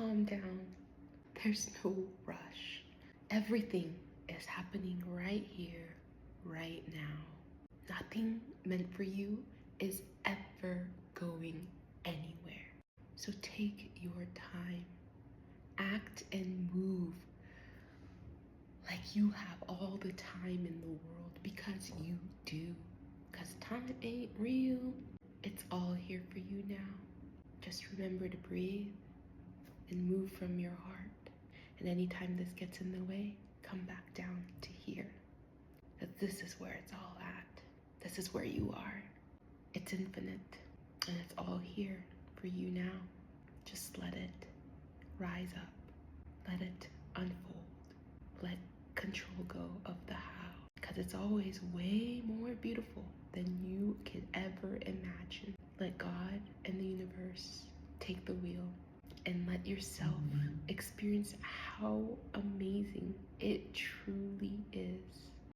calm down. There's no rush. Everything is happening right here, right now. Nothing meant for you is ever going anywhere. So take your time. Act and move like you have all the time in the world, because you do. Because time ain't real. It's all here for you now. Just remember to breathe and move from your heart. And anytime this gets in the way, come back down to here. That this is where it's all at. This is where you are. It's infinite. And it's all here for you now. Just let it rise up. Let it unfold. Let control go of the how. Because it's always way more beautiful than you could ever imagine. Let God and the universe take the wheel, and let yourself experience how amazing it truly